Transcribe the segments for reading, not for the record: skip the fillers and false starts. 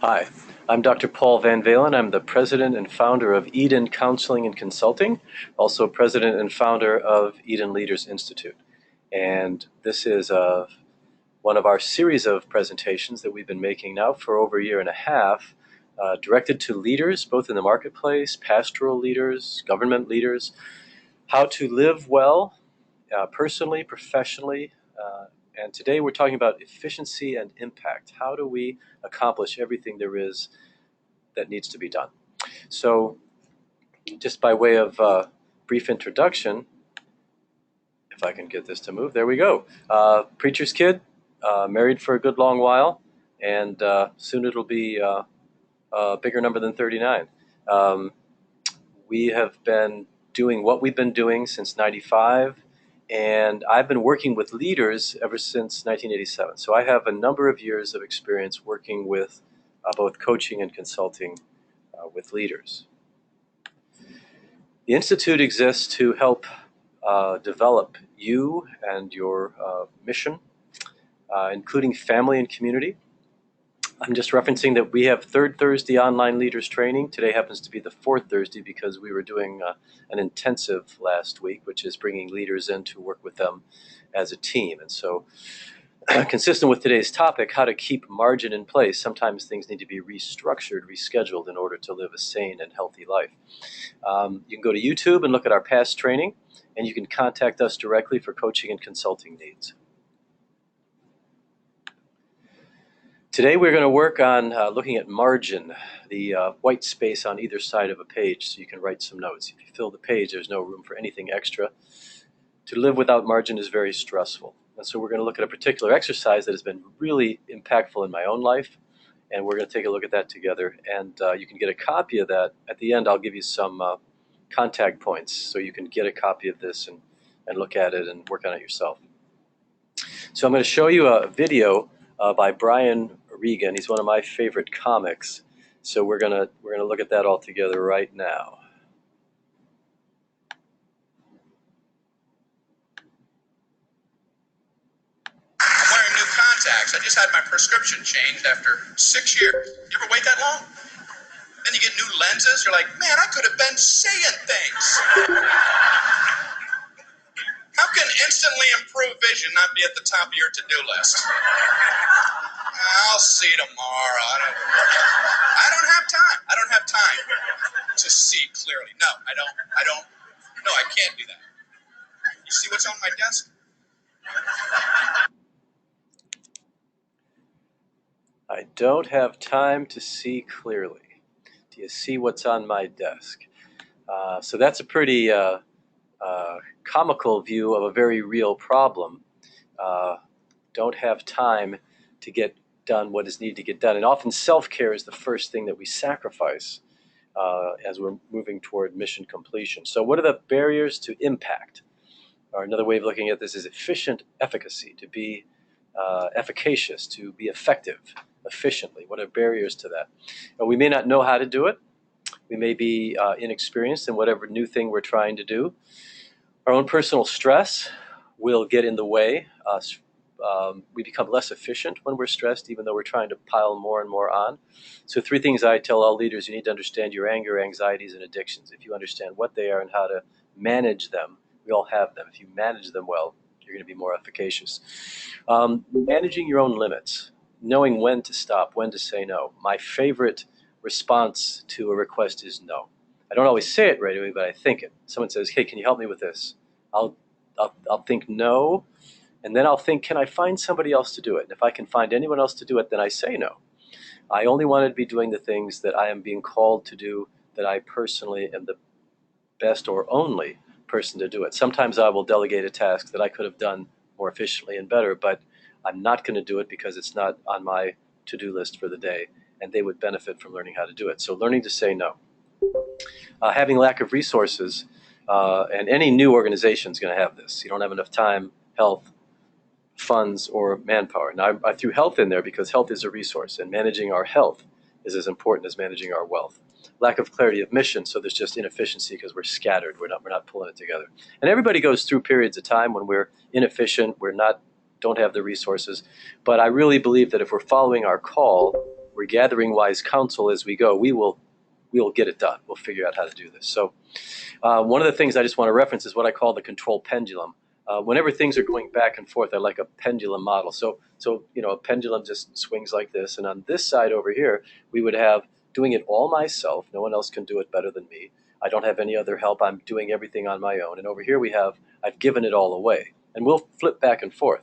Hi, I'm Dr. Paul VanValin. I'm the president and founder of Eden Counseling and Consulting, also president and founder of Eden Leaders Institute. And this is one of our series of presentations that we've been making now for over a year and a half, directed to leaders, both in the marketplace, pastoral leaders, government leaders, how to live well, personally, professionally, and today we're talking about efficiency and impact. How do we accomplish everything there is that needs to be done? So just by way of brief introduction, if I can get this to move, there we go. Preacher's kid, married for a good long while, and soon it'll be a bigger number than 39. We have been doing what we've been doing since 95. And I've been working with leaders ever since 1987. So I have a number of years of experience working with both coaching and consulting with leaders. The Institute exists to help develop you and your mission, including family and community. I'm just referencing that we have third Thursday online leaders training. Today happens to be the fourth Thursday because we were doing an intensive last week, which is bringing leaders in to work with them as a team. And so consistent with today's topic, how to keep margin in place, sometimes things need to be restructured, rescheduled in order to live a sane and healthy life. You can go to YouTube and look at our past training, and you can contact us directly for coaching and consulting needs. Today we're going to work on looking at margin, the white space on either side of a page so you can write some notes. If you fill the page, there's no room for anything extra. To live without margin is very stressful. And so we're going to look at a particular exercise that has been really impactful in my own life, and we're going to take a look at that together. And you can get a copy of that. At the end, I'll give you some contact points so you can get a copy of this and look at it and work on it yourself. So I'm going to show you a video by Brian Regan. He's one of my favorite comics. So we're gonna look at that all together right now. I'm wearing new contacts. I just had my prescription changed after 6 years. You ever wait that long? Then you get new lenses. You're like, man, I could have been saying things. How can instantly improved vision not be at the top of your to-do list? I'll see tomorrow. I don't have time. I don't have time to see clearly. No, I don't. No, I can't do that. You see what's on my desk? I don't have time to see clearly. Do you see what's on my desk? So that's a pretty comical view of a very real problem. Don't have time to get done what is needed to get done. And often self-care is the first thing that we sacrifice as we're moving toward mission completion. So what are the barriers to impact? Or another way of looking at this is efficient efficacy, to be efficacious, to be effective efficiently. What are barriers to that? And we may not know how to do it. We may be inexperienced in whatever new thing we're trying to do. Our own personal stress will get in the way. We become less efficient when we're stressed, even though we're trying to pile more and more on. So 3 things I tell all leaders: you need to understand your anger, anxieties, and addictions. If you understand what they are and how to manage them, we all have them. If you manage them well, you're going to be more efficacious. Managing your own limits, knowing when to stop, when to say no. My favorite response to a request is no. I don't always say it right away, but I think it. Someone says, hey, can you help me with this? I'll think no. And then I'll think, can I find somebody else to do it? And if I can find anyone else to do it, then I say no. I only want to be doing the things that I am being called to do, that I personally am the best or only person to do it. Sometimes I will delegate a task that I could have done more efficiently and better, but I'm not going to do it because it's not on my to-do list for the day, and they would benefit from learning how to do it. So learning to say no. Having lack of resources, and any new organization is going to have this. You don't have enough time, health, funds, or manpower. Now, I threw health in there because health is a resource, and managing our health is as important as managing our wealth. Lack of clarity of mission, so there's just inefficiency because we're scattered. We're not pulling it together. And everybody goes through periods of time when we're inefficient, don't have the resources. But I really believe that if we're following our call, we're gathering wise counsel as we go, we will get it done. We'll figure out how to do this. So one of the things I just want to reference is what I call the control pendulum. Whenever things are going back and forth, I like a pendulum model. So a pendulum just swings like this, and on this side over here, we would have doing it all myself. No one else can do it better than me. I don't have any other help. I'm doing everything on my own. And over here we have, I've given it all away. And we'll flip back and forth.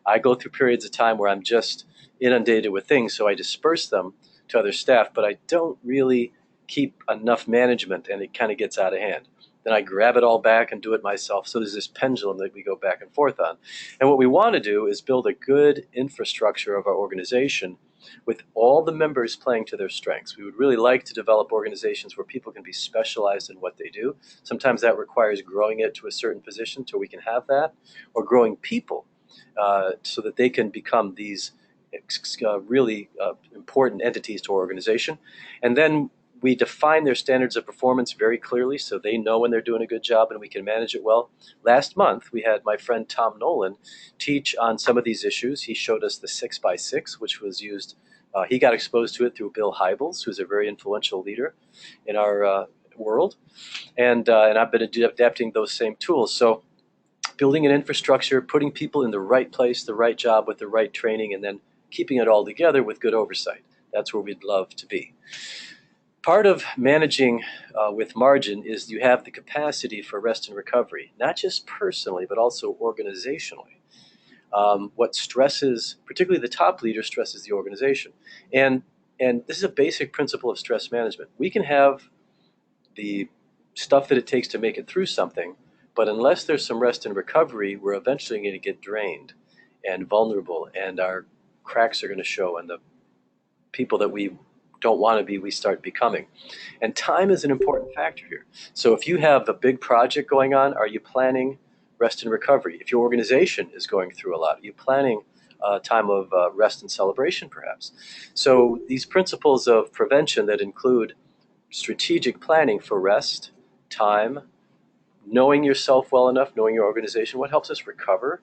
I go through periods of time where I'm just inundated with things, so I disperse them to other staff, but I don't really keep enough management, and it kind of gets out of hand. Then I grab it all back and do it myself. So there's this pendulum that we go back and forth on. And what we want to do is build a good infrastructure of our organization with all the members playing to their strengths. We would really like to develop organizations where people can be specialized in what they do. Sometimes that requires growing it to a certain position so we can have that, or growing people so that they can become these really important entities to our organization. And then we define their standards of performance very clearly so they know when they're doing a good job and we can manage it well. Last month, we had my friend Tom Nolan teach on some of these issues. He showed us the 6x6, which was used. He got exposed to it through Bill Hybels, who's a very influential leader in our world. And I've been adapting those same tools. So building an infrastructure, putting people in the right place, the right job with the right training, and then keeping it all together with good oversight. That's where we'd love to be. Part of managing with margin is you have the capacity for rest and recovery, not just personally, but also organizationally. What stresses, particularly the top leader, stresses the organization. And this is a basic principle of stress management. We can have the stuff that it takes to make it through something, but unless there's some rest and recovery, we're eventually going to get drained and vulnerable, and our cracks are going to show, and the people that we don't want to be, we start becoming. And time is an important factor here. So if you have a big project going on, are you planning rest and recovery? If your organization is going through a lot, are you planning a time of rest and celebration perhaps? So these principles of prevention that include strategic planning for rest, time, knowing yourself well enough, knowing your organization, what helps us recover.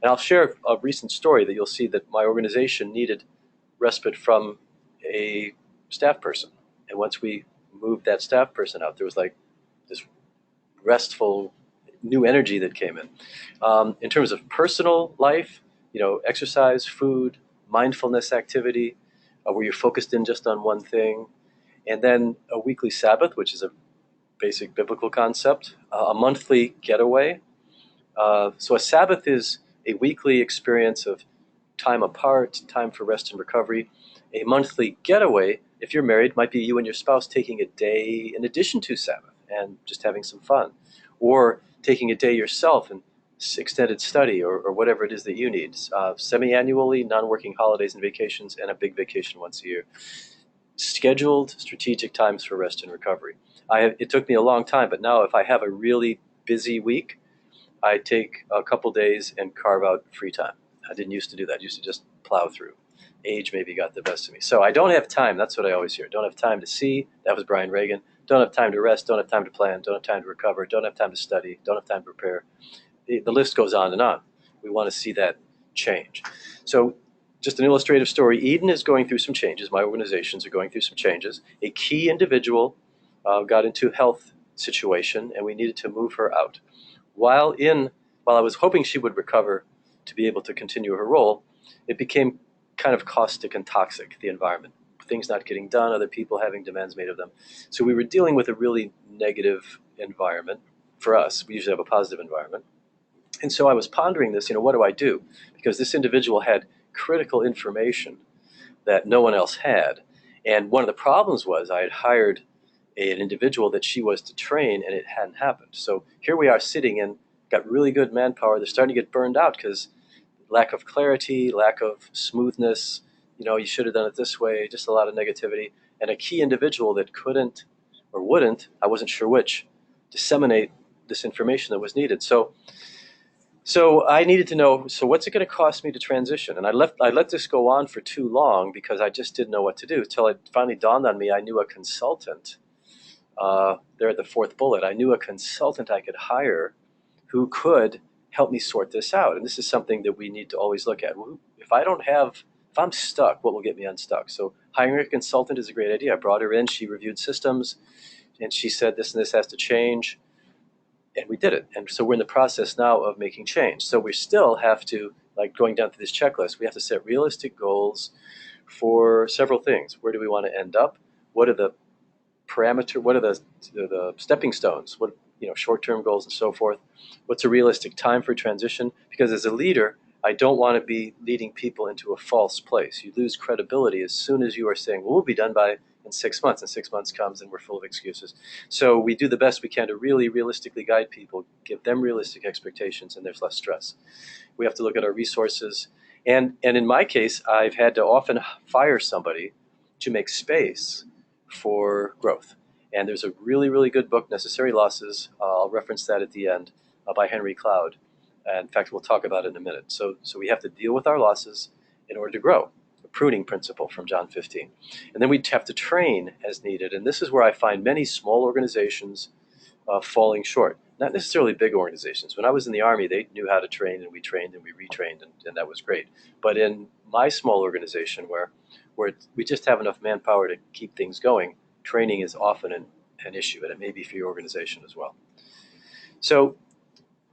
And I'll share a recent story that you'll see that my organization needed respite from a staff person. And once we moved that staff person out, there was like this restful new energy that came in. In terms of personal life, exercise, food, mindfulness activity, where you're focused in just on one thing, and then a weekly Sabbath, which is a basic biblical concept, a monthly getaway. So a Sabbath is a weekly experience of time apart, time for rest and recovery. A monthly getaway, if you're married, might be you and your spouse taking a day in addition to Sabbath and just having some fun, or taking a day yourself and extended study or whatever it is that you need. Semi-annually, non-working holidays and vacations, and a big vacation once a year. Scheduled strategic times for rest and recovery. It took me a long time, but now if I have a really busy week, I take a couple days and carve out free time. I didn't used to do that. I used to just plow through. Age maybe got the best of me. So I don't have time. That's what I always hear. Don't have time to see. That was Brian Reagan. Don't have time to rest. Don't have time to plan. Don't have time to recover. Don't have time to study. Don't have time to prepare. The list goes on and on. We want to see that change. So just an illustrative story. Eden is going through some changes. My organizations are going through some changes. A key individual got into a health situation, and we needed to move her out. While I was hoping she would recover to be able to continue her role, it became kind of caustic and toxic, the environment. Things not getting done, other people having demands made of them. So we were dealing with a really negative environment for us. We usually have a positive environment. And so I was pondering this, what do I do? Because this individual had critical information that no one else had. And one of the problems was I had hired an individual that she was to train, and it hadn't happened. So here we are sitting and got really good manpower. They're starting to get burned out because lack of clarity, lack of smoothness, you should have done it this way, just a lot of negativity, and a key individual that couldn't or wouldn't, I wasn't sure which, disseminate this information that was needed. So I needed to know, so what's it going to cost me to transition? And I let this go on for too long because I just didn't know what to do until it finally dawned on me I knew a consultant. There at the fourth bullet, I knew a consultant I could hire who could help me sort this out. And this is something that we need to always look at. If I don't have If I'm stuck, what will get me unstuck? So hiring a consultant is a great idea. I brought her in, she reviewed systems, and she said this and this has to change, and we did it. And so we're in the process now of making change. So we still have to, like going down through this checklist, we have to set realistic goals for several things. Where do we want to end up? What are the what are the stepping stones? What, short-term goals and so forth. What's a realistic time for transition? Because as a leader, I don't want to be leading people into a false place. You lose credibility as soon as you are saying, well, we'll be done by in 6 months, and 6 months comes and we're full of excuses. So we do the best we can to really realistically guide people, give them realistic expectations, and there's less stress. We have to look at our resources. And in my case, I've had to often fire somebody to make space for growth. And there's a really, really good book, Necessary Losses. I'll reference that at the end, by Henry Cloud. And in fact, we'll talk about it in a minute. So we have to deal with our losses in order to grow. A pruning principle from John 15. And then we have to train as needed. And this is where I find many small organizations falling short. Not necessarily big organizations. When I was in the Army, they knew how to train, and we trained and we retrained, and that was great. But in my small organization, where we just have enough manpower to keep things going, training is often an issue, and it may be for your organization as well. So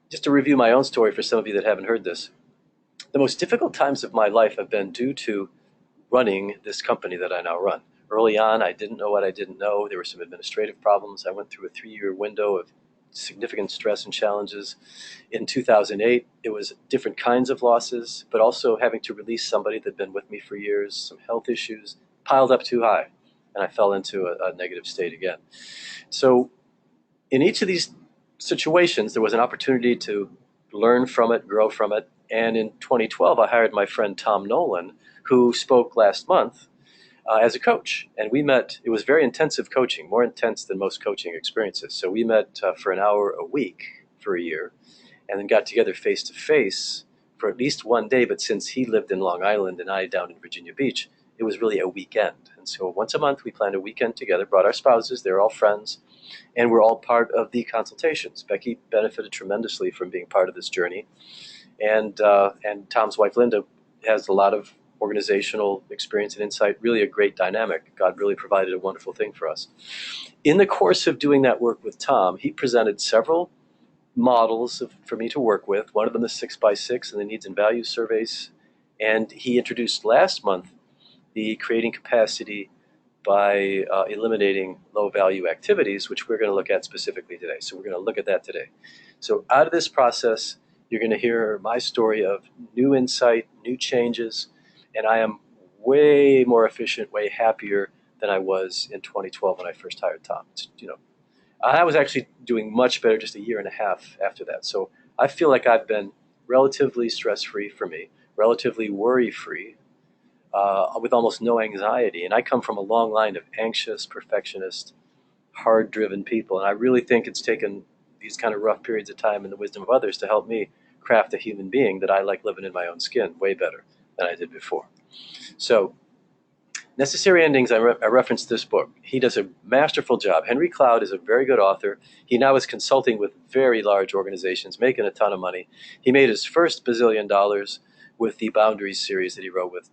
just to review my own story for some of you that haven't heard this, the most difficult times of my life have been due to running this company that I now run. Early on, I didn't know what I didn't know. There were some administrative problems. I went through a 3-year window of significant stress and challenges. In 2008, it was different kinds of losses, but also having to release somebody that had been with me for years, some health issues piled up too high, and I fell into a negative state again. So in each of these situations, there was an opportunity to learn from it, grow from it. And in 2012, I hired my friend Tom Nolan, who spoke last month as a coach. And we met, it was very intensive coaching, more intense than most coaching experiences. So we met for an hour a week for a year, and then got together face to face for at least one day. But since he lived in Long Island and I down in Virginia Beach, it was really a weekend. And so once a month, we planned a weekend together, brought our spouses, they're all friends, and we're all part of the consultations. Becky benefited tremendously from being part of this journey. And Tom's wife, Linda, has a lot of organizational experience and insight, really a great dynamic. God really provided a wonderful thing for us. In the course of doing that work with Tom, he presented several models for me to work with. One of them is 6x6 and the needs and values surveys. And he introduced last month the creating capacity by eliminating low-value activities, which we're going to look at specifically today. So we're going to look at that today. So out of this process, you're going to hear my story of new insight, new changes, and I am way more efficient, way happier than I was in 2012 when I first hired Tom. I was actually doing much better just a year and a half after that. So I feel like I've been relatively stress-free for me, relatively worry-free, with almost no anxiety. And I come from a long line of anxious, perfectionist, hard-driven people. And I really think it's taken these kind of rough periods of time and the wisdom of others to help me craft a human being that I like living in my own skin way better than I did before. So Necessary Endings, I referenced this book. He does a masterful job. Henry Cloud is a very good author. He now is consulting with very large organizations, making a ton of money. He made his first $1 billion with the Boundaries series that he wrote with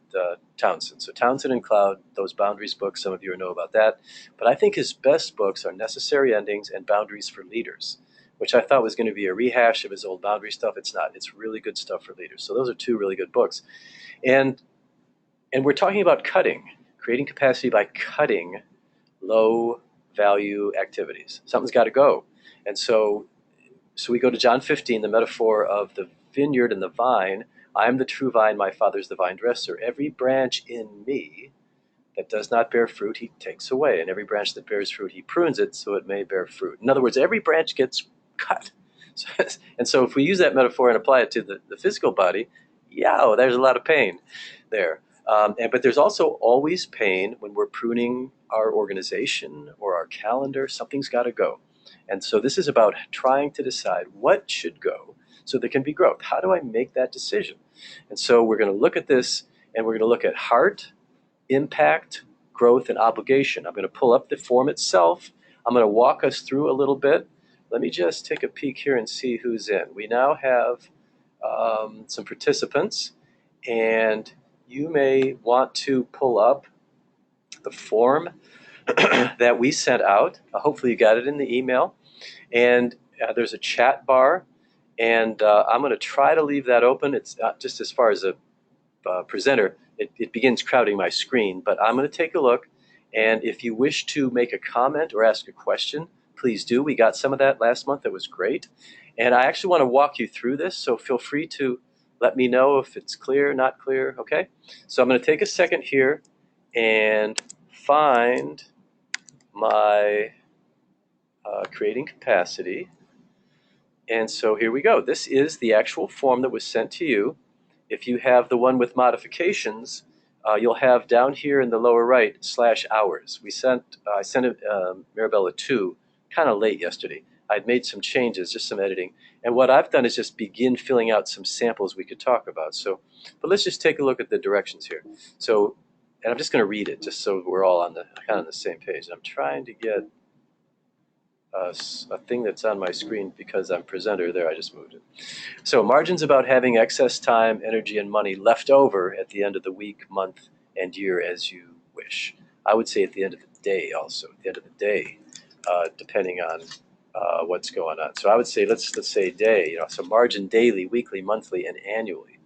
Townsend. So Townsend and Cloud, those Boundaries books, some of you know about that. But I think his best books are Necessary Endings and Boundaries for Leaders, which I thought was going to be a rehash of his old boundary stuff. It's not. It's really good stuff for leaders. So those are two really good books. And we're talking about creating capacity by cutting low-value activities. Something's got to go. And so we go to John 15, the metaphor of the vineyard and the vine. I am the true vine, my Father's the vine dresser. Every branch in me that does not bear fruit, he takes away. And every branch that bears fruit, he prunes it so it may bear fruit. In other words, every branch gets cut. And so if we use that metaphor and apply it to the physical body, there's a lot of pain there. But there's also always pain when we're pruning our organization or our calendar. Something's got to go. And so this is about trying to decide what should go so there can be growth. How do I make that decision? And so we're going to look at this, and we're going to look at heart, impact, growth, and obligation. I'm going to pull up the form itself. I'm going to walk us through a little bit. Let me just take a peek here and see who's in. We now have some participants, and you may want to pull up the form that we sent out. Hopefully you got it in the email. And there's a chat bar, and I'm going to try to leave that open. It's just as far as a presenter, it begins crowding my screen, but I'm going to take a look. And if you wish to make a comment or ask a question, please do. We got some of that last month. That was great. And I actually want to walk you through this, so feel free to let me know if it's clear, not clear, okay? So I'm going to take a second here and find my creating capacity. And so here we go. This is the actual form that was sent to you. If you have the one with modifications, you'll have down here in the lower right /hours. I sent it, Maribel, a 2 kind of late yesterday. I'd made some changes, just some editing. And what I've done is just begin filling out some samples we could talk about. So, but let's just take a look at the directions here. So, and I'm just going to read it just so we're all on the kind of the same page. I'm trying to get a thing that's on my screen because I'm presenter. There, I just moved it. So margin's about having excess time, energy, and money left over at the end of the week, month, and year as you wish. I would say at the end of the day also, at the end of the day, depending on what's going on. So I would say, let's say day, so margin daily, weekly, monthly, and annually.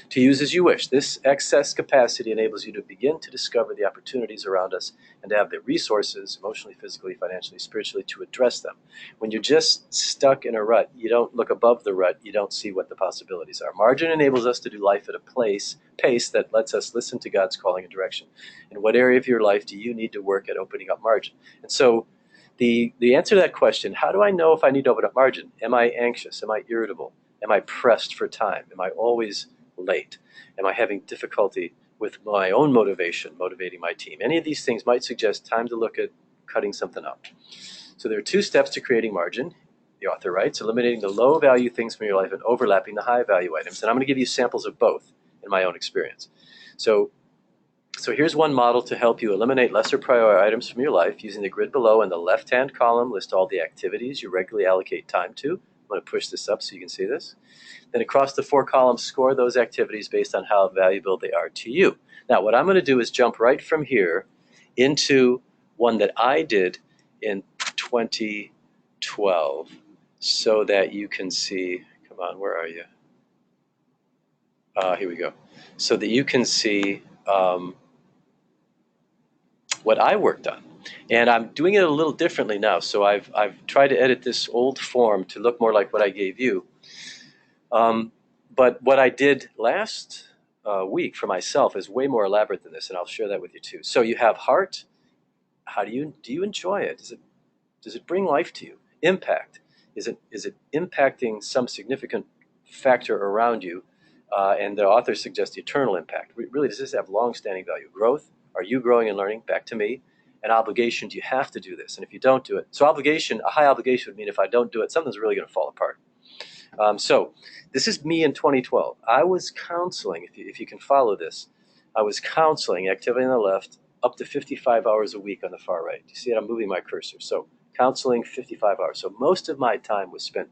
To use as you wish. This excess capacity enables you to begin to discover the opportunities around us and to have the resources, emotionally, physically, financially, spiritually, to address them. When you're just stuck in a rut, you don't look above the rut, you don't see what the possibilities are. Margin enables us to do life at a pace that lets us listen to God's calling and direction. In what area of your life do you need to work at opening up margin? And so the answer to that question, how do I know if I need to open up margin? Am I anxious? Am I irritable? Am I pressed for time? Am I always late? Am I having difficulty with my own motivating my team? Any of these things might suggest time to look at cutting something up. So there are 2 steps to creating margin. The author writes, eliminating the low value things from your life and overlapping the high value items. And I'm going to give you samples of both in my own experience. So here's one model to help you eliminate lesser priority items from your life. Using the grid below in the left-hand column, list all the activities you regularly allocate time to. I'm going to push this up so you can see this. Then across the 4 columns, score those activities based on how valuable they are to you. Now, what I'm going to do is jump right from here into one that I did in 2012 so that you can see, come on, where are you? Here we go. So that you can see what I worked on. And I'm doing it a little differently now. So I've tried to edit this old form to look more like what I gave you. But what I did last week for myself is way more elaborate than this, and I'll share that with you too. So you have heart. How do you enjoy it? Does it bring life to you? Impact. Is it impacting some significant factor around you? And the author suggests eternal impact. Really, does this have long-standing value? Growth. Are you growing and learning? Back to me. An obligation. Do you have to do this? And if you don't do it, so obligation. A high obligation would mean if I don't do it, something's really going to fall apart. So this is me in 2012. I was counseling, if you can follow this, I was counseling, activity on the left, up to 55 hours a week on the far right. You see it? I'm moving my cursor. So counseling, 55 hours. So most of my time was spent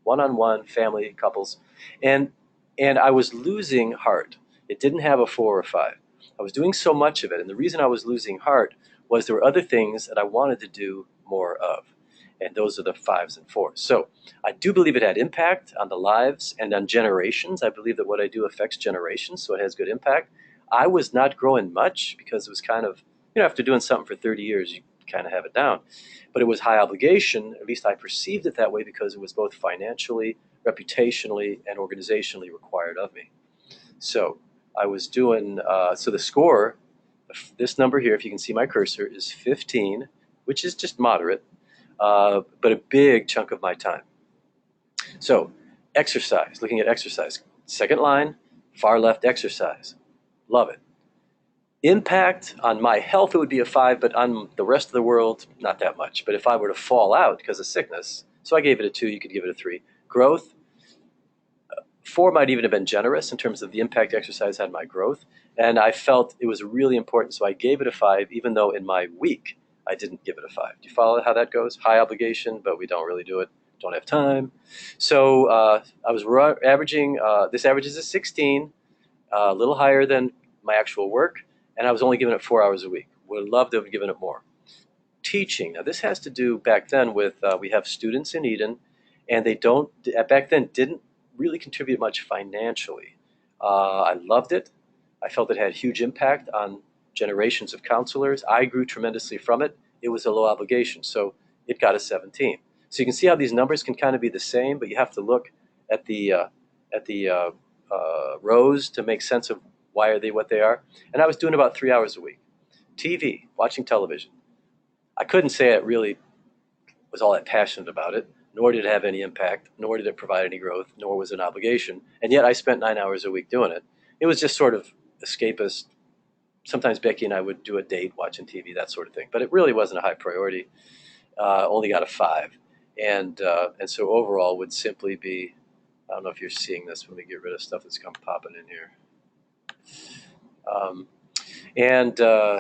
one-on-one, family, couples, and I was losing heart. It didn't have a 4 or 5. I was doing so much of it, and the reason I was losing heart was there were other things that I wanted to do more of. And those are the 5s and 4s. So I do believe it had impact on the lives and on generations. I believe that what I do affects generations, so it has good impact. I was not growing much because it was kind of, after doing something for 30 years, you kind of have it down. But it was high obligation, at least I perceived it that way, because it was both financially, reputationally, and organizationally required of me. So I was doing, so the score, this number here, if you can see my cursor, is 15, which is just moderate. But a big chunk of my time. So exercise, looking at exercise. Second line, far left, exercise. Love it. Impact on my health, it would be a 5, but on the rest of the world, not that much. But if I were to fall out because of sickness, so I gave it a 2, you could give it a 3. Growth, 4 might even have been generous in terms of the impact exercise had on my growth. And I felt it was really important, so I gave it a 5, even though in my week, I didn't give it a 5. Do you follow how that goes? High obligation, but we don't really do it. Don't have time. So I was averaging, this averages a 16, a little higher than my actual work, and I was only giving it 4 hours a week. Would have loved to have given it more. Teaching. Now, this has to do back then with we have students in Eden, and they don't, back then, didn't really contribute much financially. I loved it. I felt it had huge impact on generations of counselors. I grew tremendously from it. It was a low obligation, so it got a 17. So you can see how these numbers can kind of be the same, but you have to look at the rows to make sense of why are they what they are. And I was doing about 3 hours a week. TV, watching television. I couldn't say I really was all that passionate about it, nor did it have any impact, nor did it provide any growth, nor was it an obligation. And yet I spent 9 hours a week doing it. It was just sort of escapist. Sometimes Becky and I would do a date watching TV, that sort of thing. But it really wasn't a high priority. Only got a 5. And so overall would simply be, I don't know if you're seeing this when we get rid of stuff that's come popping in here.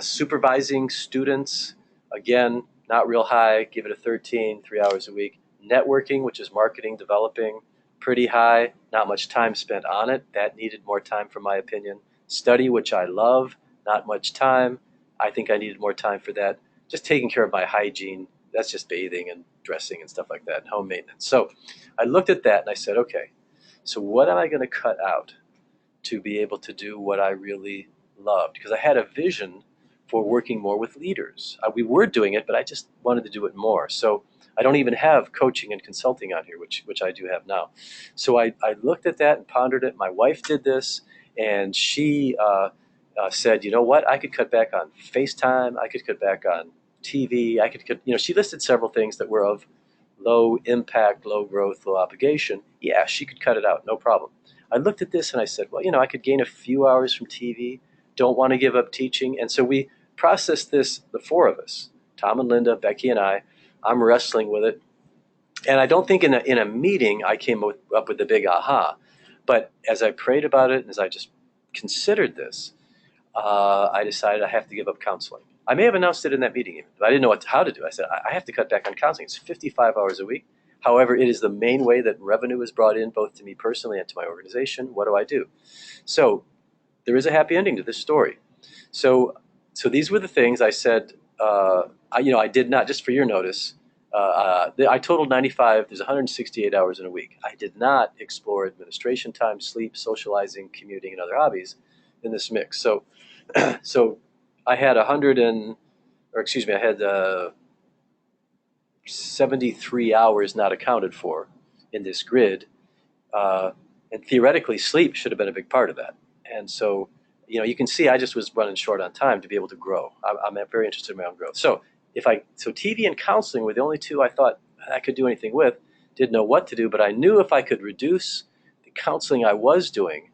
Supervising students, again, not real high, give it a 13, 3 hours a week. Networking, which is marketing, developing, pretty high, not much time spent on it. That needed more time, from my opinion. Study, which I love, not much time. I think I needed more time for that. Just taking care of my hygiene, that's just bathing and dressing and stuff like that, and home maintenance. So I looked at that and I said, okay, so what am I going to cut out to be able to do what I really loved? Because I had a vision for working more with leaders. We were doing it, but I just wanted to do it more. So I don't even have coaching and consulting on here, which I do have now. So I looked at that and pondered it. My wife did this, and she said, you know what? I could cut back on FaceTime. I could cut back on TV. I could cut, she listed several things that were of low impact, low growth, low obligation. Yeah, she could cut it out, no problem. I looked at this and I said, well, I could gain a few hours from TV. Don't want to give up teaching. And so we processed this, the 4 of us, Tom and Linda, Becky and I. I'm wrestling with it. And I don't think in a meeting I came up with the big aha. But as I prayed about it and as I just considered this, I decided I have to give up counseling. I may have announced it in that meeting even, but I didn't know how to do it. I said, I have to cut back on counseling. It's 55 hours a week. However, it is the main way that revenue is brought in, both to me personally and to my organization. What do I do? So there is a happy ending to this story. So these were the things I said. I did not, just for your notice, I totaled 95. There's 168 hours in a week. I did not explore administration time, sleep, socializing, commuting, and other hobbies in this mix. So I had 73 hours not accounted for in this grid. And theoretically, sleep should have been a big part of that. And so, you can see I just was running short on time to be able to grow. I'm very interested in my own growth. So TV and counseling were the only 2 I thought I could do anything with. Didn't know what to do, but I knew if I could reduce the counseling I was doing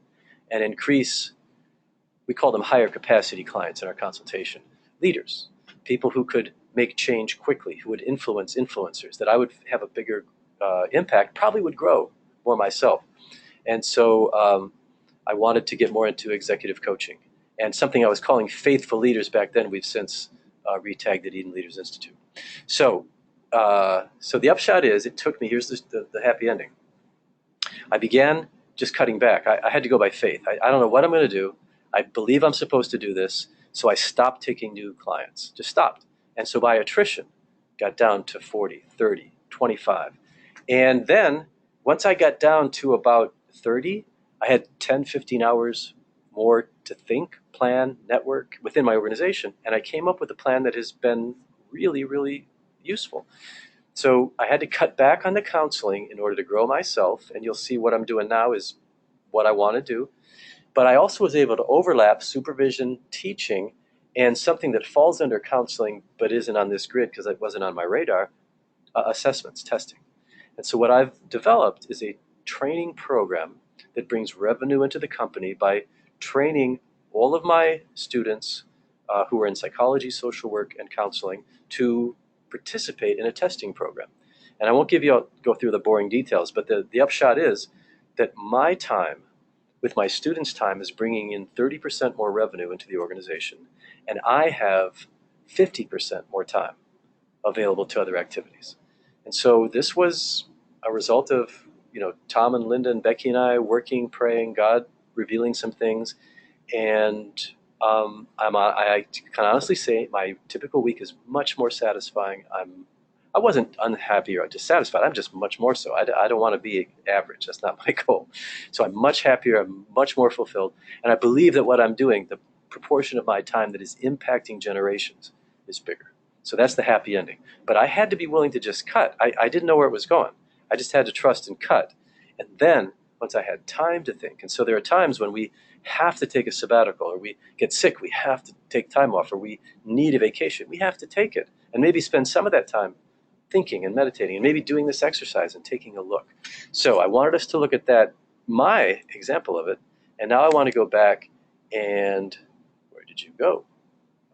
and increase, we call them higher capacity clients in our consultation, leaders, people who could make change quickly, who would influence influencers, that I would have a bigger impact, probably would grow more myself. And so I wanted to get more into executive coaching, and something I was calling faithful leaders back then, we've since retagged at Eden Leaders Institute. So the upshot is, it took me, here's the happy ending. I began just cutting back. I had to go by faith. I don't know what I'm going to do. I believe I'm supposed to do this. So I stopped taking new clients, just stopped. And so by attrition, got down to 40, 30, 25. And then once I got down to about 30, I had 10, 15 hours more to think, plan, network within my organization. And I came up with a plan that has been really, really useful. So I had to cut back on the counseling in order to grow myself. And you'll see what I'm doing now is what I want to do. But I also was able to overlap supervision, teaching, and something that falls under counseling but isn't on this grid because it wasn't on my radar, assessments, testing. And so what I've developed is a training program that brings revenue into the company by training all of my students who are in psychology, social work, and counseling to participate in a testing program. And I won't go through the boring details, but the upshot is that my time with my students' time is bringing in 30% more revenue into the organization, and I have 50% more time available to other activities. And so this was a result of Tom and Linda and Becky and I working, praying, God revealing some things, and I can honestly say my typical week is much more satisfying. I wasn't unhappy or dissatisfied. I'm just much more so. I don't want to be average. That's not my goal. So I'm much happier. I'm much more fulfilled. And I believe that what I'm doing, the proportion of my time that is impacting generations is bigger. So that's the happy ending. But I had to be willing to just cut. I didn't know where it was going. I just had to trust and cut. And then once I had time to think, and so there are times when we have to take a sabbatical, or we get sick, we have to take time off, or we need a vacation, we have to take it. And maybe spend some of that time thinking and meditating and maybe doing this exercise and taking a look. So I wanted us to look at that, my example of it. And now I want to go back and, where did you go?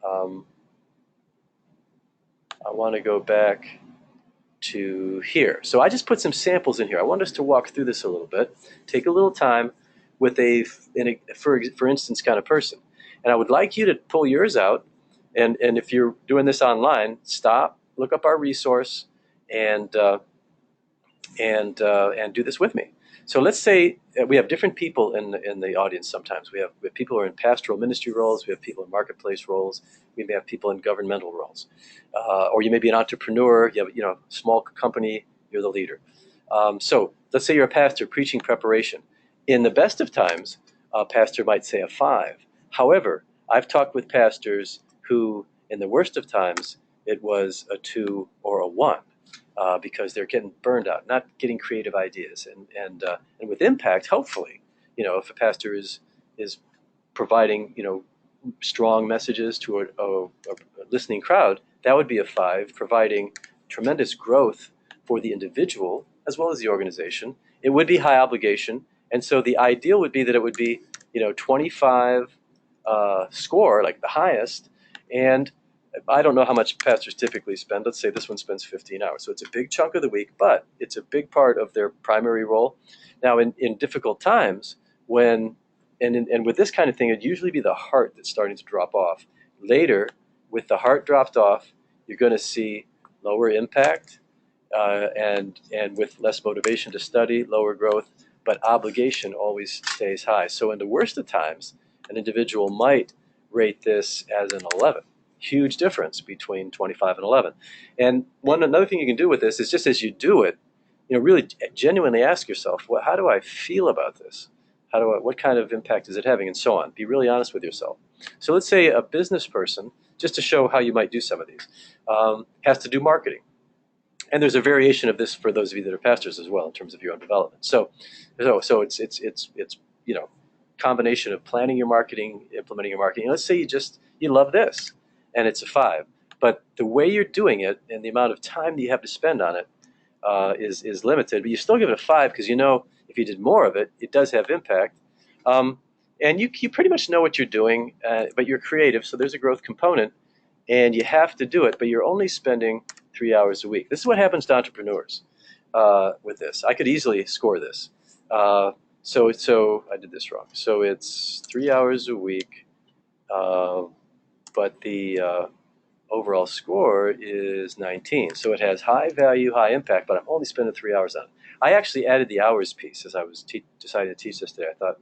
I want to go back to here. So I just put some samples in here. I want us to walk through this a little bit, take a little time with for instance, kind of person. And I would like you to pull yours out. And if you're doing this online, stop, look up our resource, and do this with me. So let's say we have different people in the audience. Sometimes we have people who are in pastoral ministry roles. We have people in marketplace roles. We may have people in governmental roles, or you may be an entrepreneur. You have a small company. You're the leader. So let's say you're a pastor preaching preparation. In the best of times, a pastor might say a 5. However, I've talked with pastors who, in the worst of times, it was a 2 or a 1. Because they're getting burned out, not getting creative ideas, and with impact. Hopefully, if a pastor is providing strong messages to a listening crowd, that would be a 5. Providing tremendous growth for the individual as well as the organization, it would be high obligation. And so the ideal would be that it would be 25 score, like the highest, and I don't know how much pastors typically spend. Let's say this one spends 15 hours. So it's a big chunk of the week, but it's a big part of their primary role. Now, in difficult times, and with this kind of thing, it'd usually be the heart that's starting to drop off. Later, with the heart dropped off, you're going to see lower impact and with less motivation to study, lower growth, but obligation always stays high. So in the worst of times, an individual might rate this as an 11. Huge difference between 25 and 11. And another thing you can do with this is, just as you do it, really genuinely ask yourself, well, how do I feel about this? What kind of impact is it having, and so on. Be really honest with yourself. So let's say a business person, just to show how you might do some of these, has to do marketing. And there's a variation of this for those of you that are pastors as well in terms of your own development. So it's combination of planning your marketing, implementing your marketing. Let's say you love this, and it's a 5. But the way you're doing it and the amount of time that you have to spend on it is limited. But you still give it a 5 because if you did more of it, it does have impact. And you pretty much know what you're doing, but you're creative, so there's a growth component, and you have to do it, but you're only spending 3 hours a week. This is what happens to entrepreneurs with this. I could easily score this. So I did this wrong. So it's 3 hours a week, but the overall score is 19. So it has high value, high impact, but I'm only spending 3 hours on it. I actually added the hours piece as I was deciding to teach this today. I thought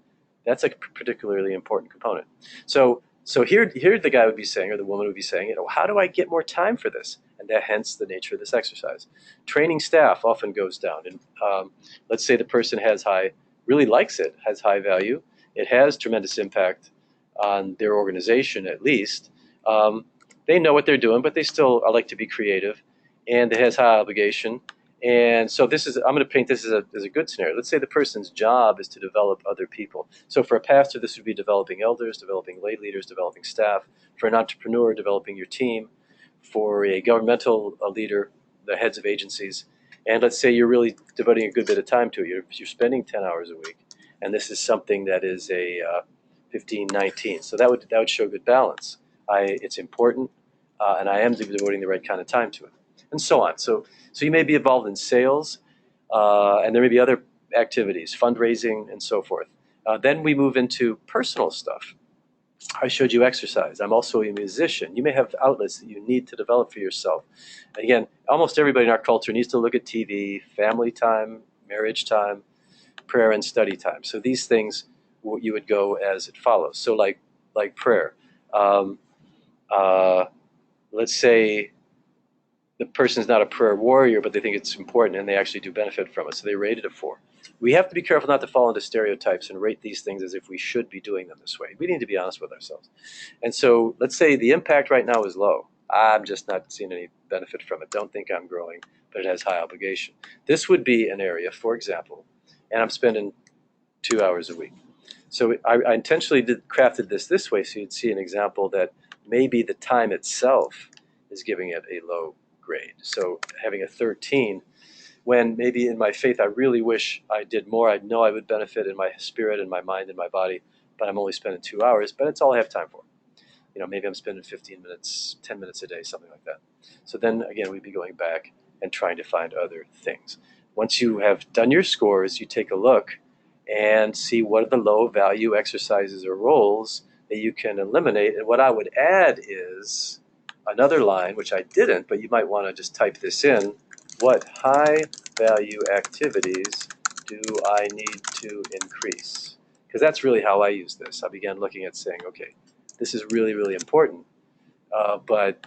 that's a particularly important component. So here the guy would be saying, or the woman would be saying, how do I get more time for this? And hence the nature of this exercise. Training staff often goes down. And let's say the person really likes it, has high value. It has tremendous impact on their organization, at least. They know what they're doing, but they still like to be creative, and it has high obligation. And so I'm going to paint this as a good scenario. Let's say the person's job is to develop other people. So for a pastor, this would be developing elders, developing lay leaders, developing staff. For an entrepreneur, developing your team. For a governmental leader, the heads of agencies. And let's say you're really devoting a good bit of time to it. You're spending 10 hours a week, and this is something that is a 15, 19. So that would show good balance. It's important, and I am devoting the right kind of time to it, and so on. So you may be involved in sales, and there may be other activities, fundraising, and so forth. Then we move into personal stuff. I showed you exercise. I'm also a musician. You may have outlets that you need to develop for yourself. Again, almost everybody in our culture needs to look at TV, family time, marriage time, prayer and study time. So these things, you would go as it follows. So like prayer. Um, let's say the person's not a prayer warrior, but they think it's important and they actually do benefit from it. So they rated it 4. We have to be careful not to fall into stereotypes and rate these things as if we should be doing them this way. We need to be honest with ourselves. And so let's say the impact right now is low. I'm just not seeing any benefit from it. Don't think I'm growing, but it has high obligation. This would be an area, for example, and I'm spending 2 hours a week. So I intentionally crafted this way so you'd see an example that maybe the time itself is giving it a low grade. So having a 13, when maybe in my faith I really wish I did more. I know I would benefit in my spirit and my mind and my body, but I'm only spending 2 hours, but it's all I have time for. Maybe I'm spending 15 minutes, 10 minutes a day, something like that. So then again, we'd be going back and trying to find other things. Once you have done your scores, you take a look and see what are the low value exercises or roles that you can eliminate. And what I would add is another line, which I didn't, but you might want to just type this in. What high value activities do I need to increase? Because that's really how I use this. I began looking at saying, okay, this is really, really important, but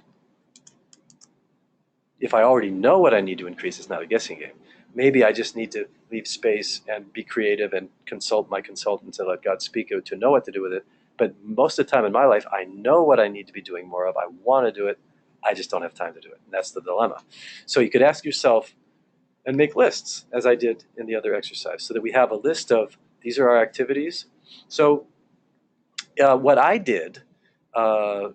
if I already know what I need to increase, it's not a guessing game. Maybe I just need to leave space and be creative and consult my consultants and let God speak to know what to do with it. But most of the time in my life, I know what I need to be doing more of. I want to do it. I just don't have time to do it. And that's the dilemma. So you could ask yourself and make lists, as I did in the other exercise, so that we have a list of these are our activities. So what I did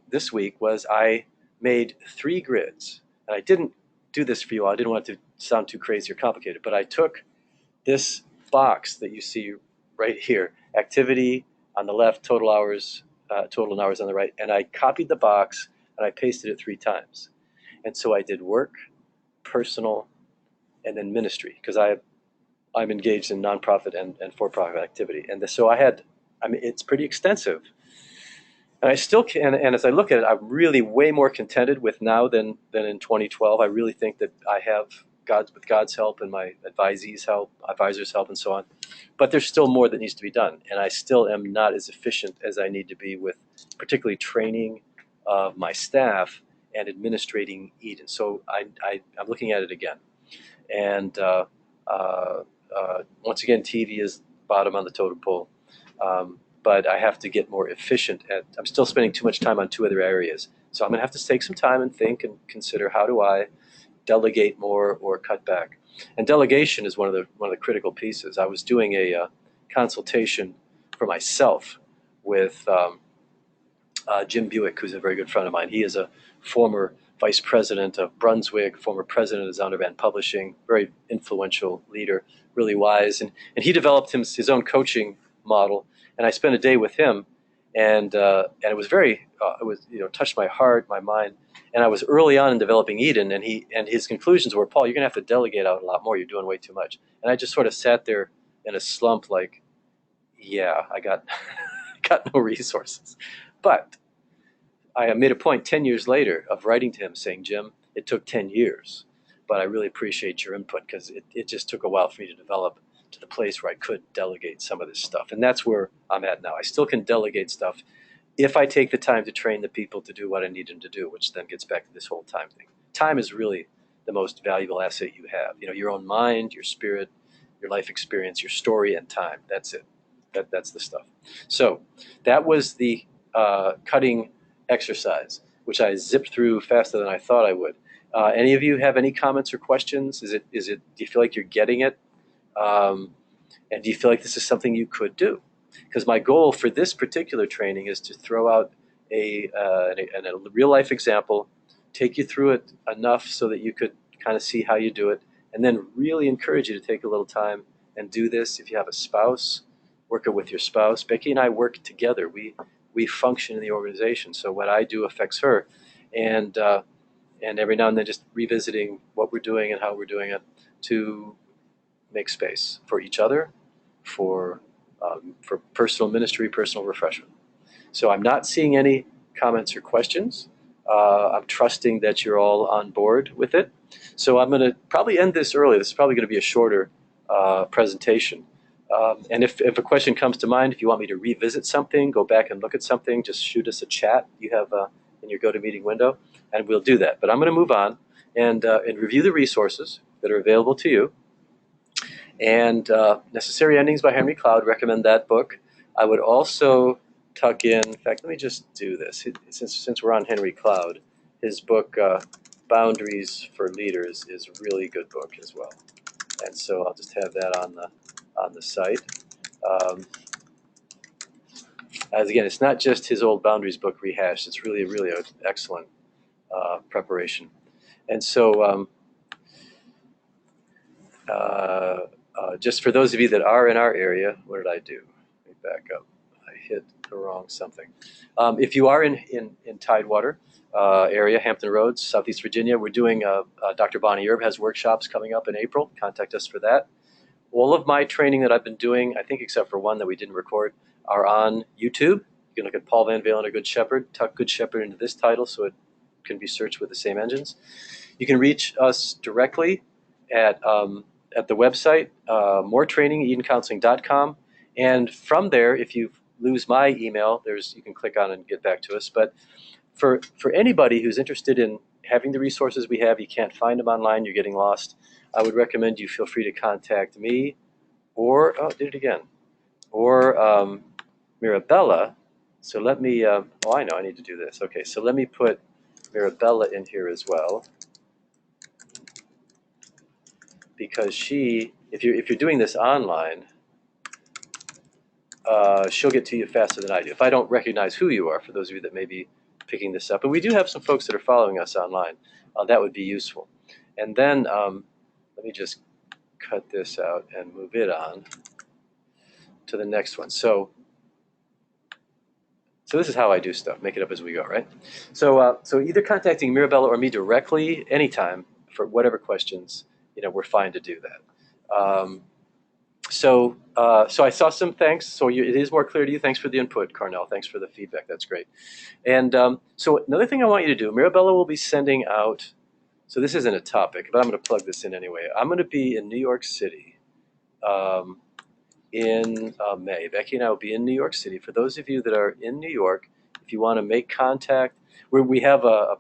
this week was I made 3 grids. And I didn't do this for you all. I didn't want it to sound too crazy or complicated, but I took this box that you see right here, activity on the left, total hours on the right, and I copied the box and I pasted it 3 times. And so I did work, personal, and then ministry, because I'm engaged in nonprofit and for-profit activity. And so it's pretty extensive. And I still can, and as I look at it, I'm really way more contented with now than in 2012. I really think that I have with God's help and my advisors' help, and so on. But there's still more that needs to be done, and I still am not as efficient as I need to be with particularly training of my staff and administrating Eden. So I'm looking at it again, and once again, TV is bottom on the totem pole. But I have to get more efficient I'm still spending too much time on 2 other areas. So I'm going to have to take some time and think and consider, how do I delegate more or cut back? And delegation is one of the critical pieces. I was doing a consultation for myself with Jim Buick, who's a very good friend of mine. He is a former vice president of Brunswick, former president of Zondervan Publishing, very influential leader, really wise. And he developed his own coaching model. And I spent a day with him, and it was touched my heart, my mind. And I was early on in developing Eden, and his conclusions were, Paul, you're going to have to delegate out a lot more. You're doing way too much. And I just sort of sat there in a slump, like, yeah, I got got no resources. But I made a point 10 years later of writing to him saying, Jim, it took 10 years, but I really appreciate your input, because it just took a while for me to develop to the place where I could delegate some of this stuff. And that's where I'm at now. I still can delegate stuff if I take the time to train the people to do what I need them to do, which then gets back to this whole time thing. Time is really the most valuable asset you have. Your own mind, your spirit, your life experience, your story, and time. That's it. That's the stuff. So that was the cutting exercise, which I zipped through faster than I thought I would. Any of you have any comments or questions? Do you feel like you're getting it? And do you feel like this is something you could do? Because my goal for this particular training is to throw out a real life example, take you through it enough so that you could kind of see how you do it, and then really encourage you to take a little time and do this. If you have a spouse, work it with your spouse. Becky and I work together. We function in the organization, so what I do affects her, and every now and then just revisiting what we're doing and how we're doing it to make space for each other, for personal ministry, personal refreshment. So I'm not seeing any comments or questions. I'm trusting that you're all on board with it. So I'm going to probably end this early. This is probably going to be a shorter presentation. And if a question comes to mind, if you want me to revisit something, go back and look at something, just shoot us a chat you have in your GoToMeeting window, and we'll do that. But I'm going to move on and review the resources that are available to you. And Necessary Endings by Henry Cloud, recommend that book. I would also tuck in fact, let me just do this. Since we're on Henry Cloud, his book, Boundaries for Leaders, is a really good book as well. And so I'll just have that on the site. As again, it's not just his old Boundaries book rehashed. It's really an excellent preparation. And so just for those of you that are in our area, what did I do? Let me back up. I hit the wrong something. If you are in Tidewater area, Hampton Roads, Southeast Virginia, we're doing, Dr. Bonnie Erb has workshops coming up in April. Contact us for that. All of my training that I've been doing, I think except for one that we didn't record, are on YouTube. You can look at Paul VanValin, A Good Shepherd, tuck Good Shepherd into this title so it can be searched with the same engines. You can reach us directly at the website, moretraining, EdenCounseling.com. And from there, if you lose my email, you can click on it and get back to us. But for anybody who's interested in having the resources we have, you can't find them online, you're getting lost, I would recommend you feel free to contact me or, or Mirabella. So let me, I know I need to do this. Okay, so let me put Mirabella in here as well, because if you're doing this online, she'll get to you faster than I do. If I don't recognize who you are, for those of you that may be picking this up, and we do have some folks that are following us online, that would be useful. And then let me just cut this out and move it on to the next one. So this is how I do stuff, make it up as we go, right? So either contacting Mirabella or me directly anytime for whatever questions, we're fine to do that. So I saw some thanks. So it is more clear to you. Thanks for the input, Carnell. Thanks for the feedback. That's great. And so another thing I want you to do, Mirabella will be sending out, so this isn't a topic, but I'm going to plug this in anyway. I'm going to be in New York City in May. Becky and I will be in New York City. For those of you that are in New York, if you want to make contact, we have a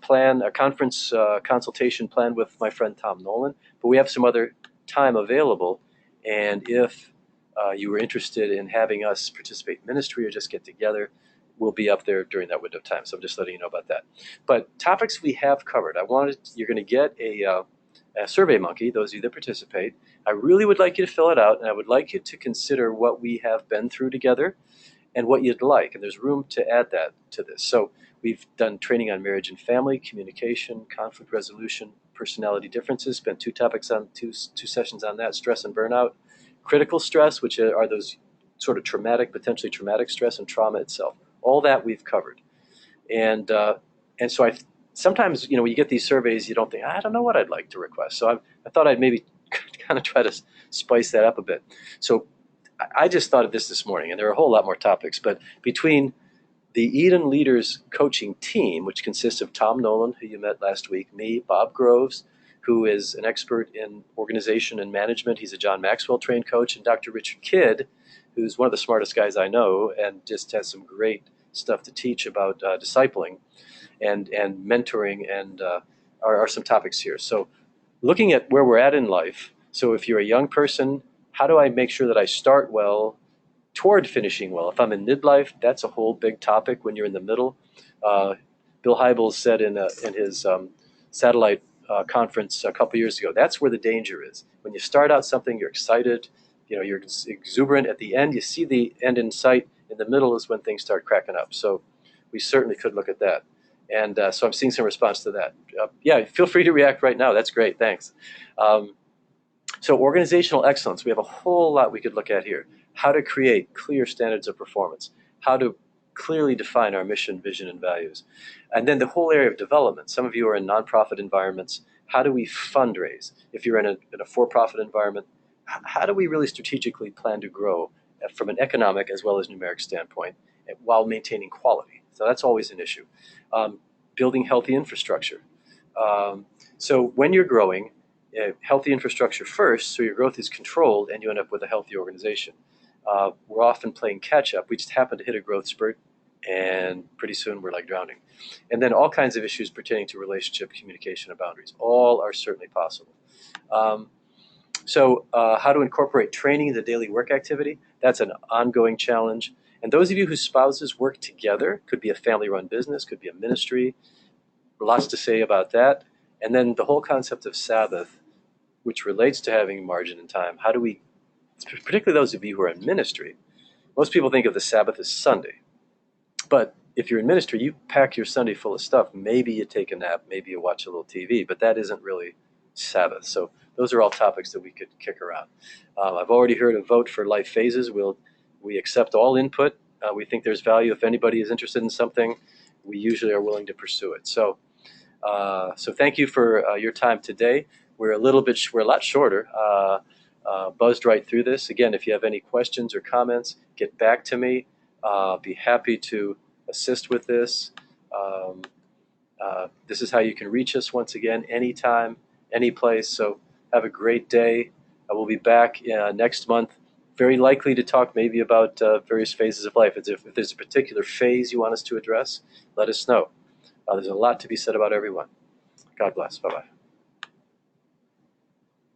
conference consultation plan with my friend Tom Nolan, but we have some other time available. And if you were interested in having us participate in ministry or just get together, we'll be up there during that window of time. So I'm just letting you know about that. But topics we have covered. You're going to get a Survey Monkey, those of you that participate. I really would like you to fill it out, and I would like you to consider what we have been through together and what you'd like. And there's room to add that to this. So we've done training on marriage and family, communication, conflict resolution, personality differences, spent two sessions on that, stress and burnout, critical stress, which are those sort of potentially traumatic stress, and trauma itself. All that we've covered. And so sometimes, when you get these surveys, you don't think, I don't know what I'd like to request. So I thought I'd maybe kind of try to spice that up a bit. So I just thought of this morning, and there are a whole lot more topics, but between the Eden Leaders coaching team, which consists of Tom Nolan, who you met last week, me, Bob Groves, who is an expert in organization and management. He's a John Maxwell trained coach, and Dr. Richard Kidd, who's one of the smartest guys I know and just has some great stuff to teach about discipling and mentoring, and are some topics here. So looking at where we're at in life, so if you're a young person, how do I make sure that I start well toward finishing well? If I'm in midlife, that's a whole big topic. When you're in the middle, Bill Hybels said in his satellite conference a couple years ago, that's where the danger is. When you start out something, you're excited, you're exuberant. At the end, you see the end in sight. In the middle is when things start cracking up. So we certainly could look at that. And so I'm seeing some response to that. Yeah, feel free to react right now. That's great. Thanks. So organizational excellence, we have a whole lot we could look at here. How to create clear standards of performance. How to clearly define our mission, vision, and values. And then the whole area of development. Some of you are in nonprofit environments. How do we fundraise? If you're in a for-profit environment, how do we really strategically plan to grow from an economic as well as numeric standpoint while maintaining quality? So that's always an issue. Building healthy infrastructure. So when you're growing, healthy infrastructure first, so your growth is controlled and you end up with a healthy organization. we're often playing catch up. We just happen to hit a growth spurt, and pretty soon we're like drowning. And then all kinds of issues pertaining to relationship, communication, and boundaries. All are certainly possible. So how to incorporate training in the daily work activity, that's an ongoing challenge. And those of you whose spouses work together, could be a family-run business, could be a ministry, lots to say about that. And then the whole concept of Sabbath, which relates to having margin and time. How do we, particularly those of you who are in ministry, most people think of the Sabbath as Sunday. But if you're in ministry, you pack your Sunday full of stuff. Maybe you take a nap, maybe you watch a little TV, but that isn't really Sabbath. So those are all topics that we could kick around. I've already heard a vote for life phases. We accept all input. We think there's value. If anybody is interested in something, we usually are willing to pursue it. So thank you for your time today. We're a lot shorter. Buzzed right through this. Again, if you have any questions or comments, get back to me. Be happy to assist with this. This is how you can reach us once again, anytime, any place. So have a great day. I will be back next month, very likely to talk maybe about various phases of life. If there's a particular phase you want us to address, let us know. There's a lot to be said about everyone. God bless. Bye-bye.